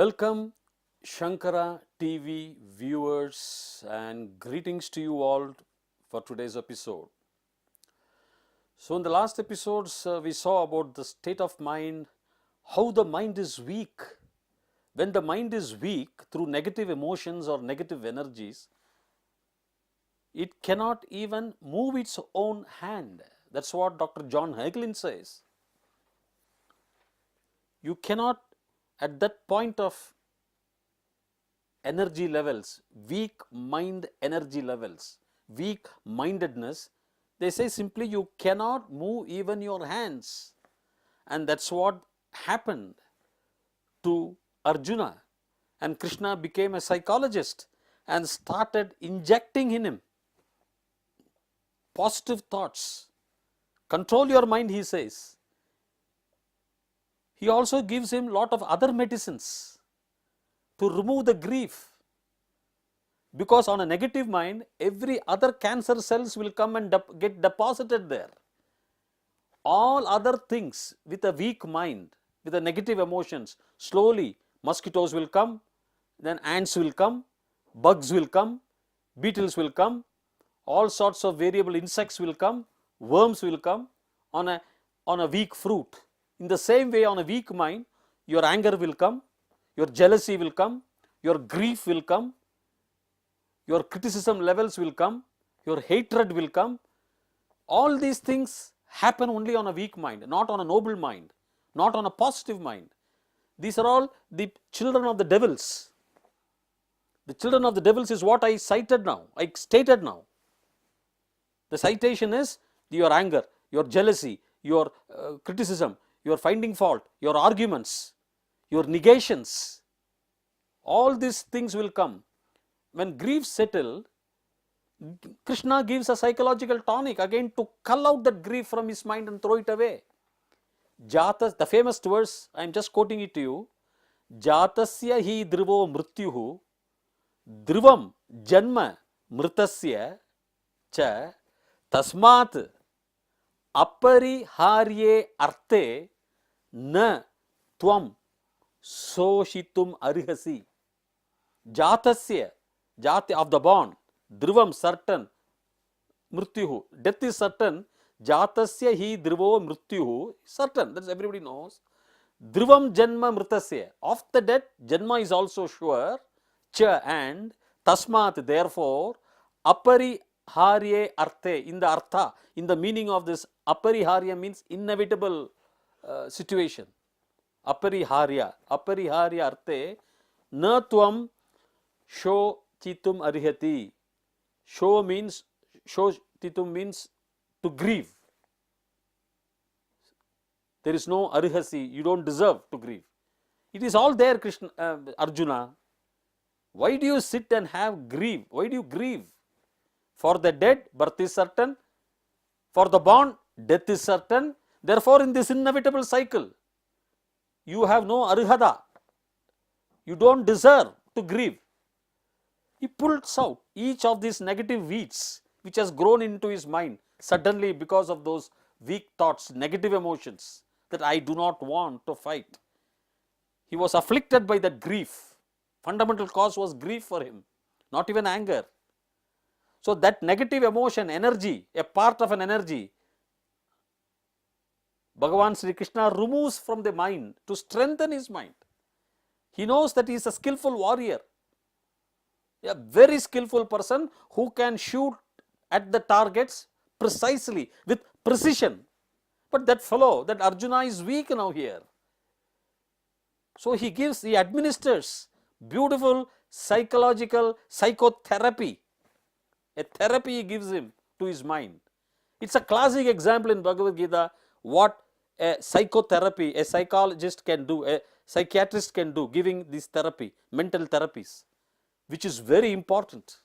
Welcome Shankara TV viewers and greetings to you all for today's episode. So in the last episodes we saw about the state of mind, how the mind is weak. When the mind is weak through negative emotions or negative energies, it cannot even move its own hand. That's what Dr. John Hagelin says. You cannot at that point of energy levels, weak mind energy levels, weak mindedness, they say simply you cannot move even your hands. And that's what happened to Arjuna. And Krishna became a psychologist and started injecting in him positive thoughts. Control your mind, he says. He also gives him lot of other medicines to remove the grief, because on a negative mind every other cancer cells will come and get deposited there. All other things with a weak mind, with the negative emotions, slowly mosquitoes will come, then ants will come, bugs will come, beetles will come, all sorts of variable insects will come, worms will come on a weak fruit. In the same way, on a weak mind, your anger will come, your jealousy will come, your grief will come, your criticism levels will come, your hatred will come. All these things happen only on a weak mind, not on a noble mind, not on a positive mind. These are all the children of the devils. The children of the devils is what I stated now. The citation is your anger, your jealousy, your criticism, your finding fault, your arguments, your negations. All these things will come. When grief settled, Krishna gives a psychological tonic again to cull out that grief from his mind and throw it away. Jatas, the famous verse, I am just quoting it to you. Jatasya hi dhruvo mrityuhu dhruvam janma mritasya cha tasmat apariharye arte na tvam soshitum arihasi. Jatasya, jati of the born, dhruvam certain, mrityuhu, death is certain, jatasya hi dhruvo mrityuhu, certain, that's everybody knows. Dhruvam janma mritasya, of the death, janma is also sure, cha and tasmat, therefore, apariharye arte, in the artha, in the meaning of this, apariharya means inevitable situation. Apariharya arte, na tvam sho chitum arihati. Sho chitum means to grieve. There is no arihasi, you don't deserve to grieve. It is all there, Arjuna. Why do you sit and have grief? Why do you grieve? For the dead, birth is certain. For the born, death is certain. Therefore, in this inevitable cycle, you have no arihada. You don't deserve to grieve. He pulls out each of these negative weeds which has grown into his mind suddenly because of those weak thoughts, negative emotions that I do not want to fight. He was afflicted by that grief. Fundamental cause was grief for him, not even anger. So that negative emotion, energy, a part of an energy, Bhagavan Sri Krishna removes from the mind to strengthen his mind. He knows that he is a skillful warrior, a very skillful person who can shoot at the targets precisely with precision. But that fellow, that Arjuna is weak now here. So he administers beautiful psychological psychotherapy. A therapy he gives him to his mind. It's a classic example in Bhagavad Gita what a psychotherapy, a psychologist can do, a psychiatrist can do, giving this therapy, mental therapies, which is very important,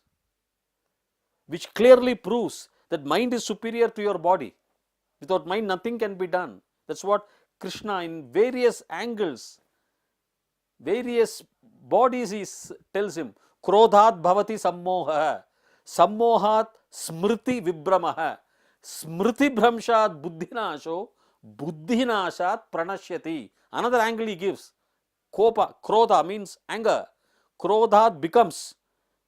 which clearly proves that mind is superior to your body. Without mind, nothing can be done. That's what Krishna in various angles, various bodies, he tells him, Krodhat bhavati sammoha, sammohat smriti vibramaha, smriti bhramshat buddhinasho, buddhinashat pranashyati. Another angle he gives, Kopa, krodha means anger. Krodhat becomes.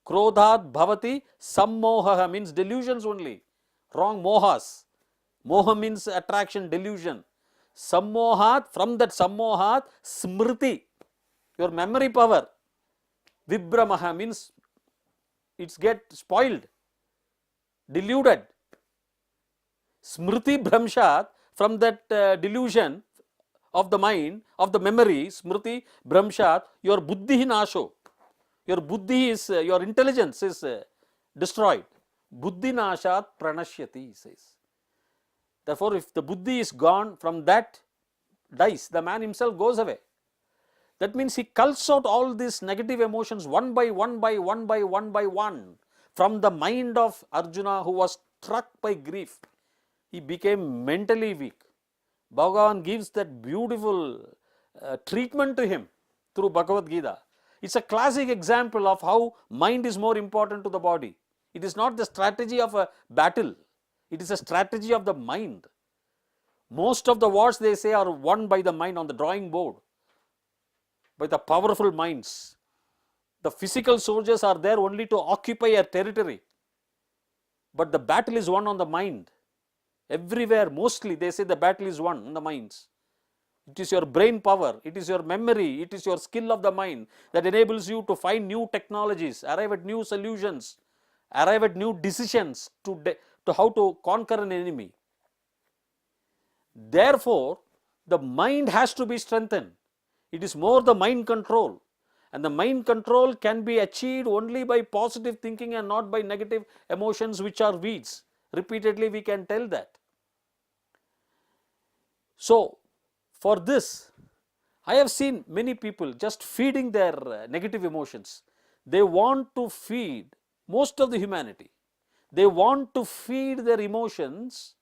Krodhat bhavati sammoha means delusions only. Wrong, mohas. Moha means attraction, delusion. Sammohat, from that sammohat, smriti, your memory power. Vibhramaha means it's get spoiled, deluded. Smriti Bhramshat, from that delusion of the mind, of the memory, Smriti Bhramshat, your buddhi nasho. Your buddhi is, your intelligence is destroyed. Buddhi nashat pranashyati, he says. Therefore, if the buddhi is gone, from that dies, the man himself goes away. That means he culls out all these negative emotions one by one by one by one by one from the mind of Arjuna, who was struck by grief. He became mentally weak. Bhagavan gives that beautiful treatment to him through Bhagavad Gita. It's a classic example of how mind is more important to the body. It is not the strategy of a battle. It is a strategy of the mind. Most of the wars, they say, are won by the mind on the drawing board, by the powerful minds. The physical soldiers are there only to occupy a territory, but the battle is won on the mind. Everywhere, mostly, they say the battle is won in the minds. It is your brain power, it is your memory, it is your skill of the mind that enables you to find new technologies, arrive at new solutions, arrive at new decisions to how to conquer an enemy. Therefore, the mind has to be strengthened. It is more the mind control, and the mind control can be achieved only by positive thinking and not by negative emotions, which are weeds. Repeatedly we can tell that. So, for this, I have seen many people just feeding their negative emotions. They want to feed, most of the humanity, they want to feed their emotions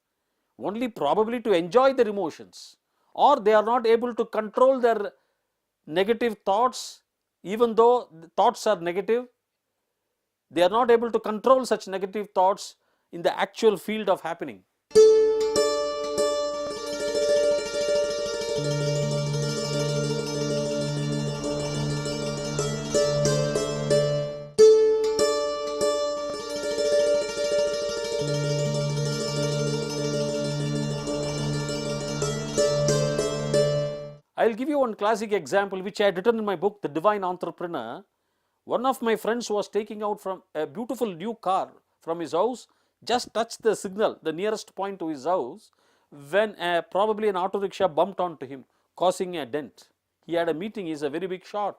only probably to enjoy their emotions, or they are not able to control their negative thoughts. Even though the thoughts are negative, they are not able to control such negative thoughts in the actual field of happening. I will give you one classic example which I had written in my book, The Divine Entrepreneur. One of my friends was taking out from a beautiful new car from his house, just touched the signal, the nearest point to his house, when probably an auto rickshaw bumped onto him, causing a dent. He had a meeting, he is a very big shot,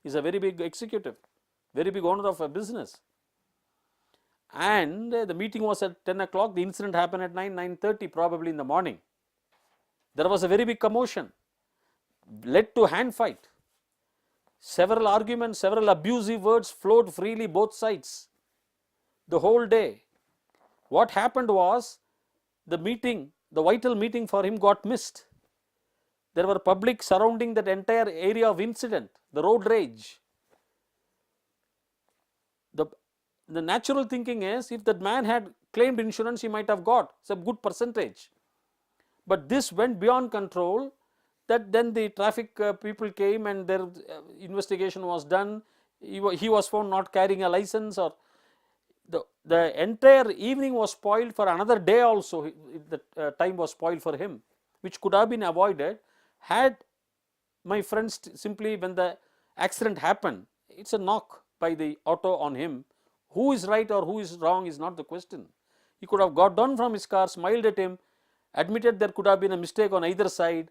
he is a very big executive, very big owner of a business. And the meeting was at 10 o'clock, the incident happened at 9:30 probably in the morning. There was a very big commotion, led to hand fight. Several arguments, several abusive words flowed freely both sides the whole day. What happened was, the meeting, the vital meeting for him got missed. There were public surrounding that entire area of incident, the road rage. The natural thinking is, if that man had claimed insurance, he might have got some good percentage. But this went beyond control. That then the traffic people came and their investigation was done. He was found not carrying a license, or the entire evening was spoiled for another day also. The time was spoiled for him, which could have been avoided had my friends simply, when the accident happened, it's a knock by the auto on him. Who is right or who is wrong is not the question. He could have got down from his car, smiled at him, admitted there could have been a mistake on either side.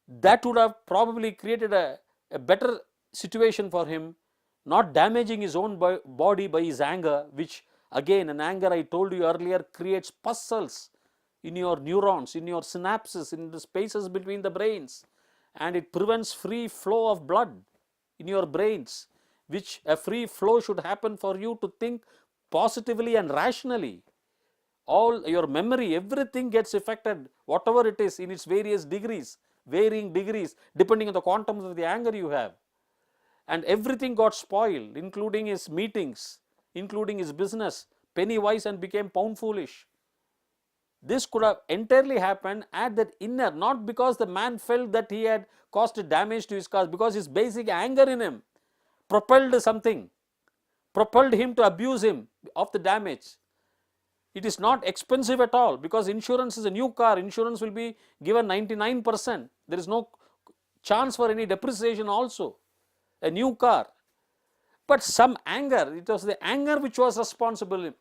That would have probably created a better situation for him, not damaging his own body by his anger, which again, an anger, I told you earlier, creates puzzles in your neurons, in your synapses, in the spaces between the brains, and it prevents free flow of blood in your brains, which a free flow should happen for you to think positively and rationally. All your memory, everything gets affected, whatever it is, in its various degrees, varying degrees, depending on the quantum of the anger you have. And everything got spoiled, including his meetings, including his business, penny wise and became pound foolish. This could have entirely happened at that inner, not because the man felt that he had caused damage to his car, because his basic anger in him propelled something, propelled him to abuse him of the damage. It is not expensive at all, because insurance is a new car, insurance will be given 99%. There is no chance for any depreciation also, a new car. But some anger, it was the anger which was responsible.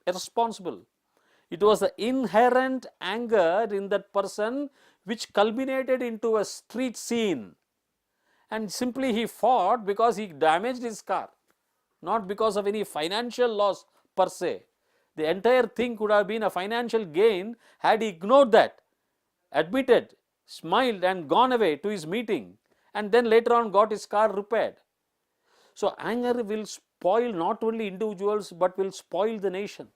It was the inherent anger in that person which culminated into a street scene, and simply he fought because he damaged his car, not because of any financial loss per se. The entire thing could have been a financial gain had he ignored that, admitted, smiled and gone away to his meeting, and then later on got his car repaired. So anger will spoil not only individuals but will spoil the nation.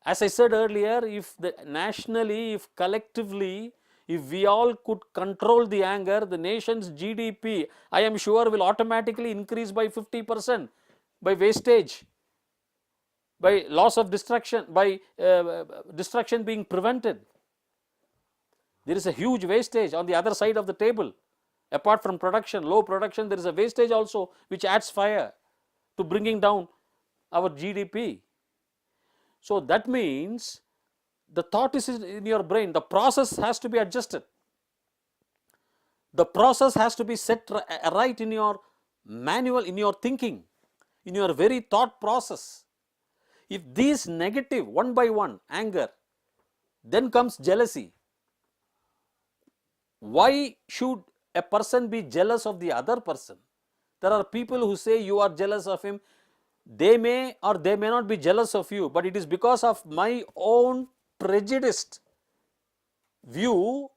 As I said earlier, if nationally, if collectively, if we all could control the anger, the nation's GDP, I am sure, will automatically increase by 50% by wastage, by loss of destruction, by destruction being prevented. There is a huge wastage on the other side of the table. Apart from production, low production, there is a wastage also which adds fire to bringing down our GDP. So that means the thought is in your brain, the process has to be adjusted. The process has to be set right in your manual, in your thinking, in your very thought process. If these negative, one by one, anger, then comes jealousy. Why should a person be jealous of the other person? There are people who say you are jealous of him. They may or they may not be jealous of you, but it is because of my own prejudiced view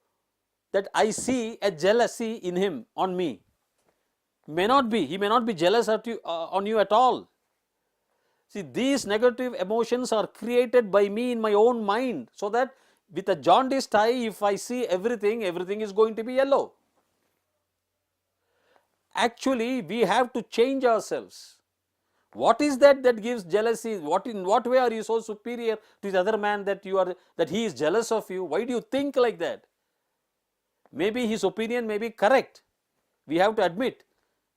that I see a jealousy in him on me. May not be, he may not be jealous at you, on you at all. See, these negative emotions are created by me in my own mind, so that with a jaundiced eye, if I see everything, everything is going to be yellow. Actually, we have to change ourselves. What is that gives jealousy? In what way are you so superior to the other man that he is jealous of you? Why do you think like that? Maybe his opinion may be correct. We have to admit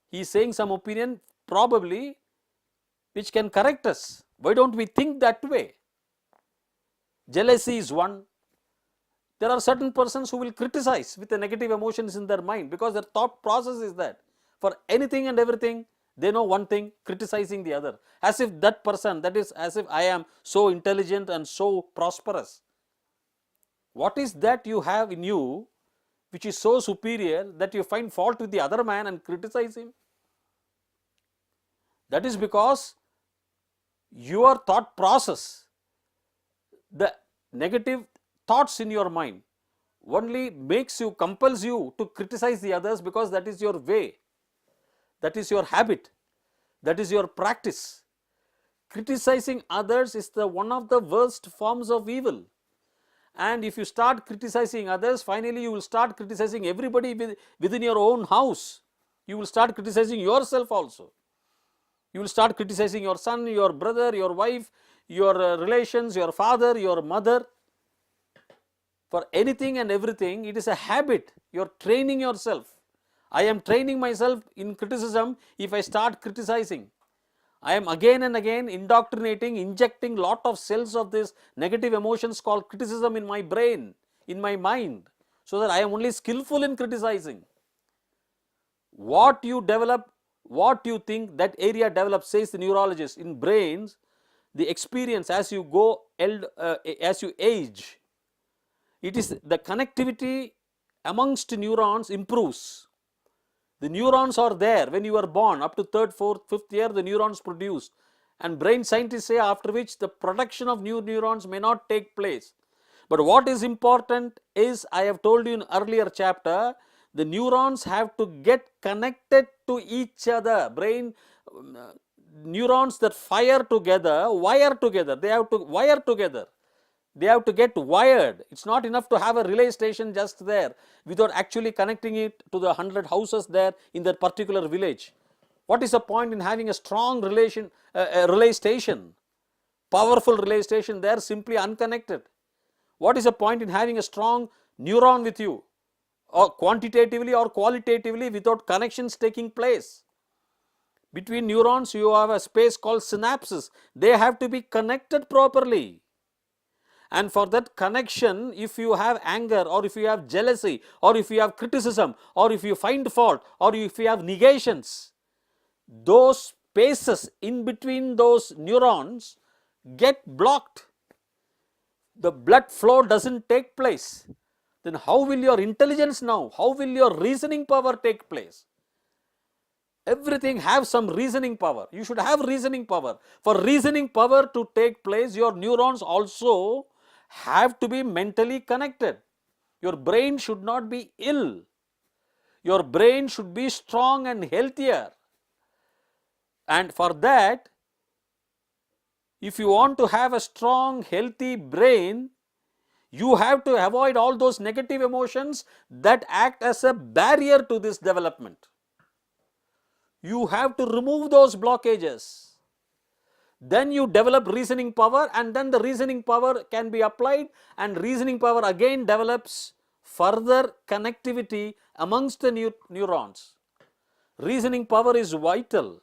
he is saying some opinion probably which can correct us. Why don't we think that way? Jealousy is one. There are certain persons who will criticize with the negative emotions in their mind, because their thought process is that for anything and everything they know one thing, criticizing the other, as if that person, that is as if I am so intelligent and so prosperous. What is that you have in you which is so superior that you find fault with the other man and criticize him? That is because your thought process, the negative thoughts in your mind only compels you to criticize the others, because that is your way, that is your habit, that is your practice. Criticizing others is one of the worst forms of evil. And if you start criticizing others, finally you will start criticizing everybody within your own house. You will start criticizing yourself also. You will start criticizing your son, your brother, your wife, your relations, your father, your mother. For anything and everything, it is a habit. You are training yourself. I am training myself in criticism if I start criticizing. I am again and again indoctrinating, injecting lot of cells of this negative emotions called criticism in my brain, in my mind, so that I am only skillful in criticizing. What you develop, what you think, that area develops, says the neurologist. In brains, the experience as you go, as you age, it is the connectivity amongst neurons improves. The neurons are there when you are born. Up to 3rd, 4th, 5th year, the neurons produced, and brain scientists say after which the production of new neurons may not take place. But what is important is, I have told you in earlier chapter, the neurons have to get connected to each other. Brain neurons that fire together, wire together. They have to wire together. They have to get wired. It's not enough to have a relay station just there without actually connecting it to the 100 houses there in that particular village. What is the point in having a strong relay station, powerful relay station there, simply unconnected? What is the point in having a strong neuron with you, or quantitatively or qualitatively, without connections taking place? Between neurons you have a space called synapses. They have to be connected properly. And for that connection, if you have anger, or if you have jealousy, or if you have criticism, or if you find fault, or if you have negations, those spaces in between those neurons get blocked. The blood flow doesn't take place. Then how will your intelligence now, how will your reasoning power take place? Everything have some reasoning power. You should have reasoning power. For reasoning power to take place, your neurons also have to be mentally connected. Your brain should not be ill. Your brain should be strong and healthier. And for that, if you want to have a strong, healthy brain, you have to avoid all those negative emotions that act as a barrier to this development. You have to remove those blockages. Then you develop reasoning power, and then the reasoning power can be applied, and reasoning power again develops further connectivity amongst the neurons. Reasoning power is vital.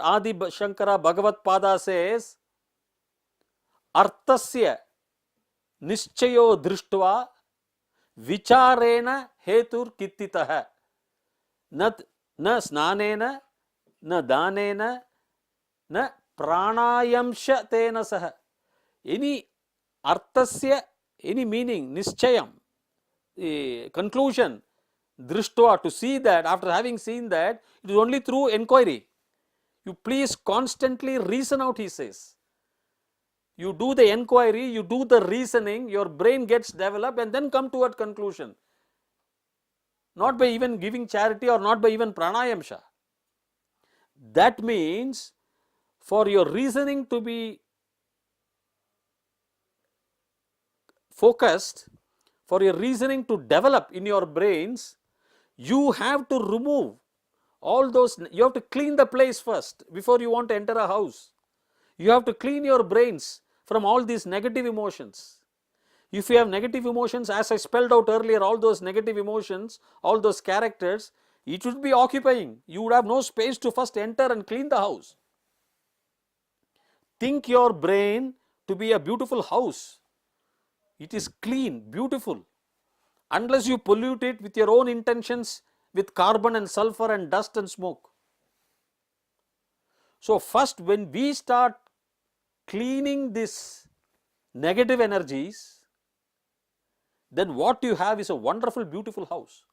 Adi Shankara Bhagavad Pada says, Arthasya Nischayo Drishtva Vicharena Hetur Kittitaha Na Snanena Na Danena Na Pranayamsha Tena Saha. Any Arthasya, any meaning, Nischayam, conclusion, Drishtva, to see that, after having seen that, it is only through inquiry. You please constantly reason out, he says. You do the inquiry, you do the reasoning, your brain gets developed, and then come to a conclusion. Not by even giving charity, or not by even pranayamsha. That means for your reasoning to be focused, for your reasoning to develop in your brains, you have to remove all those, you have to clean the place first before you want to enter a house. You have to clean your brains from all these negative emotions. If you have negative emotions, as I spelled out earlier, all those negative emotions, all those characters, it would be occupying. You would have no space to first enter and clean the house. Think your brain to be a beautiful house. It is clean, beautiful. Unless you pollute it with your own intentions, with carbon and sulfur and dust and smoke. So first, when we start cleaning these negative energies, then what you have is a wonderful, beautiful house.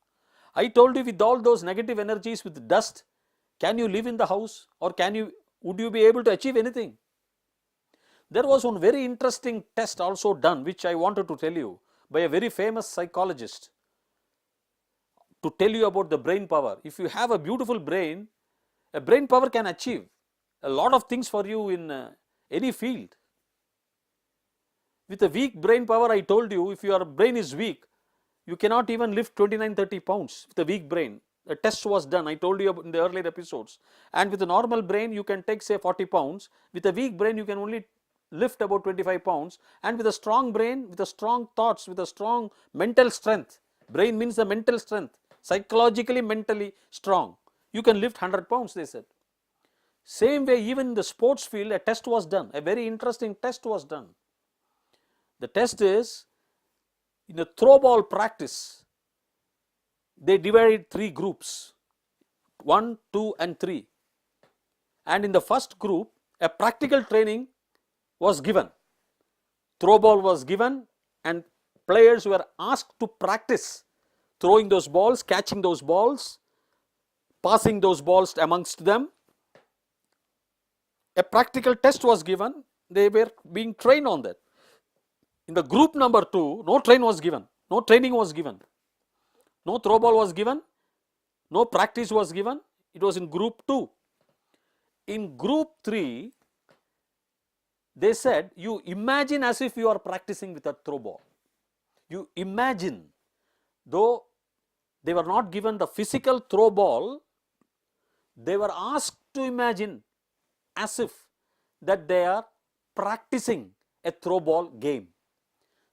I told you, with all those negative energies, with dust, can you live in the house, or would you be able to achieve anything? There was one very interesting test also done, which I wanted to tell you, by a very famous psychologist, to tell you about the brain power. If you have a beautiful brain, a brain power can achieve a lot of things for you in any field. With a weak brain power, I told you, if your brain is weak, you cannot even lift 29-30 pounds with a weak brain. A test was done, I told you in the earlier episodes. And with a normal brain, you can take, say, 40 pounds. With a weak brain, you can only lift about 25 pounds. And with a strong brain, with a strong thoughts, with a strong mental strength, brain means the mental strength, psychologically, mentally strong, you can lift 100 pounds, they said. Same way, even in the sports field, a test was done, a very interesting test was done. The test is, in a throw ball practice, they divided 3 groups, 1, 2 and 3. And in the first group, a practical training was given. Throw ball was given, and players were asked to practice throwing those balls, catching those balls, passing those balls amongst them. A practical test was given, they were being trained on that. In the group number 2, no training was given, no throw ball was given, no practice was given. It was in group 2. In group 3, They said, you imagine as if you are practicing with a throw ball. You imagine, though they were not given the physical throw ball, they were asked to imagine as if that they are practicing a throw ball game.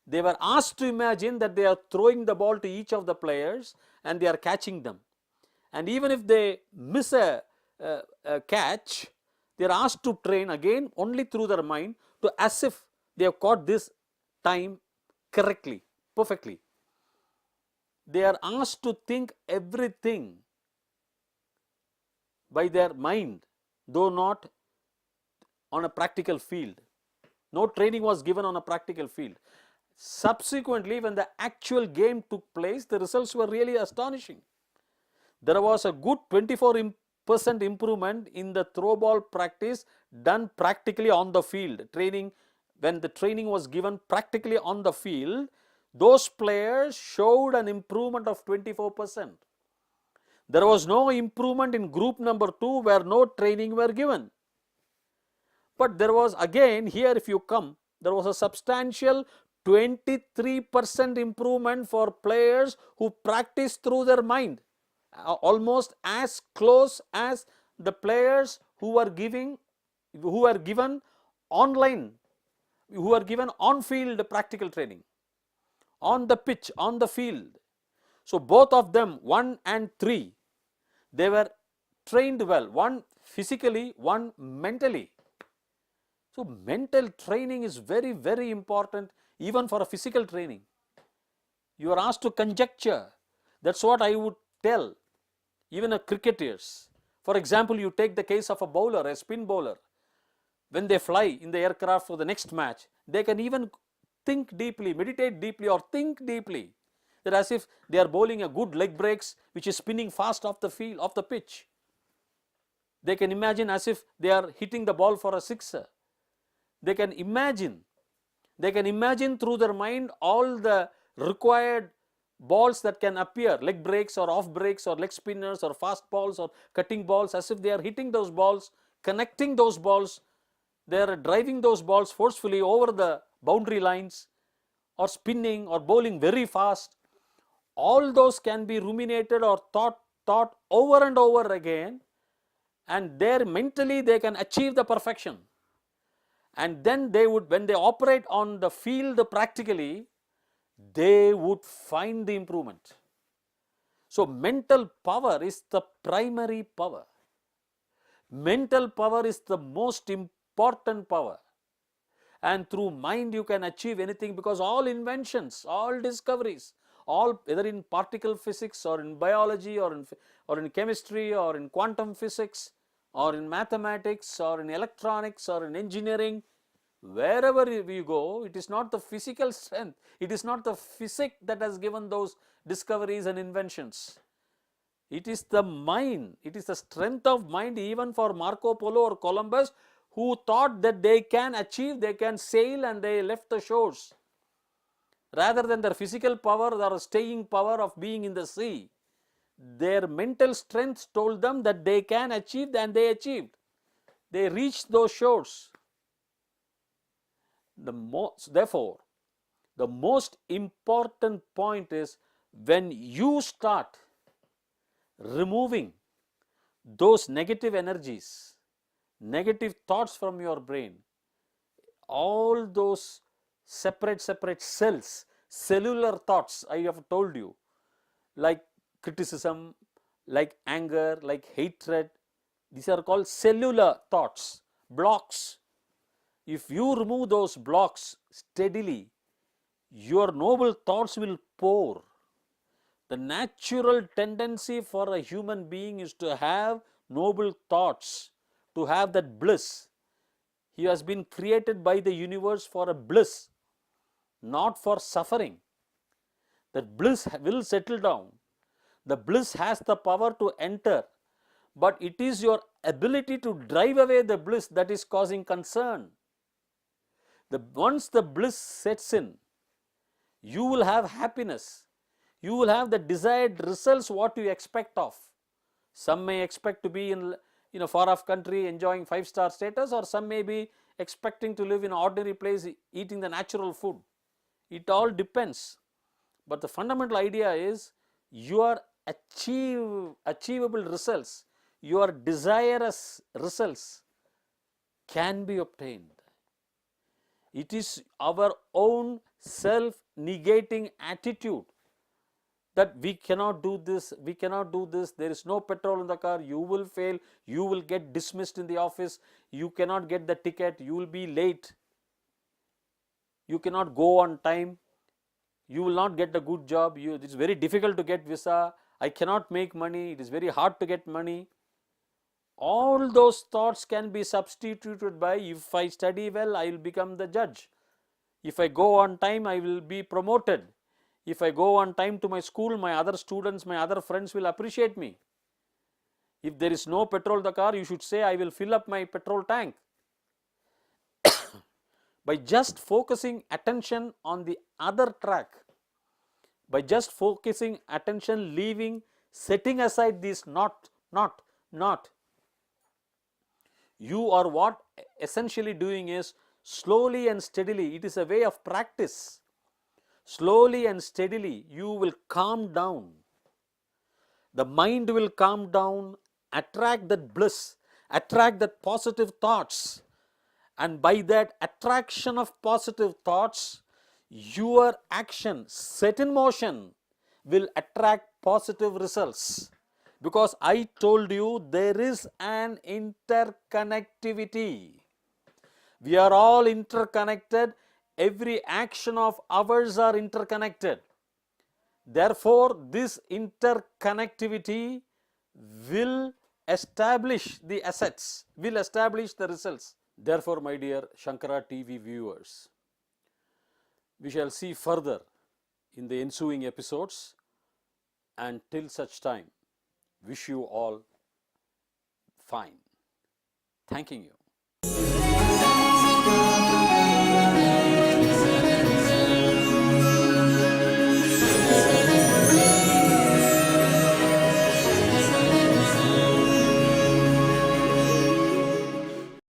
They were asked to imagine that they are throwing the ball to each of the players and they are catching them. And even if they miss a catch, they are asked to train again only through their mind to as if they have caught this time correctly, perfectly. They are asked to think everything by their mind, though not on a practical field. No training was given on a practical field. Subsequently, when the actual game took place, the results were really astonishing. There was a good 24% improvement in the throw ball practice done practically on the field. Training, when the training was given practically on the field, those players showed an improvement of 24%. There was no improvement in group number 2 where no training were given. But there was again here, if you come, there was a substantial 23% improvement for players who practice through their mind, almost as close as the players who are given online, who are given on-field practical training, on the pitch, on the field. So both of them, 1 and 3, they were trained well, one physically, one mentally. So mental training is very, very important even for a physical training. You are asked to conjecture. That's what I would tell even a cricketers. For example, you take the case of a bowler, a spin bowler. When they fly in the aircraft for the next match, they can even think deeply, meditate deeply or think deeply. That as if they are bowling a good leg breaks which is spinning fast off the field, off the pitch. They can imagine as if they are hitting the ball for a sixer. They can imagine through their mind all the required balls that can appear, leg breaks or off breaks or leg spinners or fast balls or cutting balls, as if they are hitting those balls, connecting those balls, they are driving those balls forcefully over the boundary lines or spinning or bowling very fast. All those can be ruminated or thought over and over again, and there mentally they can achieve the perfection. And then they would, when they operate on the field practically, they would find the improvement. So mental power is the primary power. Mental power is the most important power. And through mind you can achieve anything, because all inventions, all discoveries, all, whether in particle physics or in biology or in chemistry or in quantum physics or in mathematics or in electronics or in engineering, wherever we go, it is not the physical strength, it is not the physics that has given those discoveries and inventions. It is the mind, it is the strength of mind, even for Marco Polo or Columbus, who thought that they can achieve, they can sail, and they left the shores. Rather than their physical power or staying power of being in the sea, their mental strength told them that they can achieve, and they achieved. They reached those shores. Therefore, the most important point is, when you start removing those negative energies, negative thoughts from your brain, all those separate cells, cellular thoughts I have told you, like criticism, like anger, like hatred, these are called cellular thoughts, blocks. If you remove those blocks steadily, your noble thoughts will pour. The natural tendency for a human being is to have noble thoughts, to have that bliss. He has been created by the universe for a bliss, not for suffering. That bliss will settle down. The bliss has the power to enter, but it is your ability to drive away the bliss that is causing concern. Once the bliss sets in, you will have happiness. You will have the desired results what you expect of. Some may expect to be in a far off country enjoying 5-star status, or some may be expecting to live in an ordinary place eating the natural food. It all depends. But the fundamental idea is your achievable results, your desirous results can be obtained. It is our own self-negating attitude that we cannot do this, there is no petrol in the car, you will fail, you will get dismissed in the office, you cannot get the ticket, you will be late, you cannot go on time, you will not get a good job, it is very difficult to get visa, I cannot make money, it is very hard to get money. All those thoughts can be substituted by, if I study well, I will become the judge. If I go on time, I will be promoted. If I go on time to my school, my other students, my other friends will appreciate me. If there is no petrol in the car, you should say, I will fill up my petrol tank. By just focusing attention on the other track, by just focusing attention, setting aside this not, you are what essentially doing is slowly and steadily, it is a way of practice. Slowly and steadily you will calm down. The mind will calm down, attract that bliss, attract that positive thoughts, and by that attraction of positive thoughts, your action set in motion will attract positive results. Because I told you there is an interconnectivity. We are all interconnected. Every action of ours are interconnected. Therefore, this interconnectivity will establish the assets, will establish the results. Therefore, my dear Shankara TV viewers, we shall see further in the ensuing episodes, and till such time, wish you all fine. Thanking you.